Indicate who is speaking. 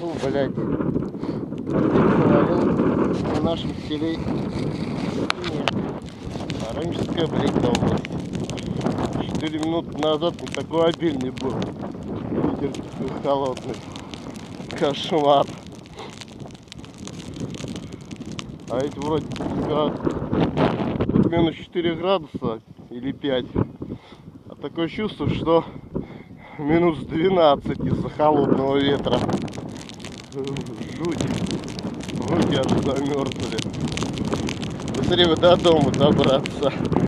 Speaker 1: Ну, блядь. Говорил, в нашем селе нет. Воронежская, блядь, область. 4 минуты назад не такой обильный был. Ветер такой холодный. Кошмар. А эти вроде минус 4 градуса или 5. А такое чувство, что минус 12 из-за холодного ветра. Жуть. Руки аж замерзли. Быстрее бы до дома добраться.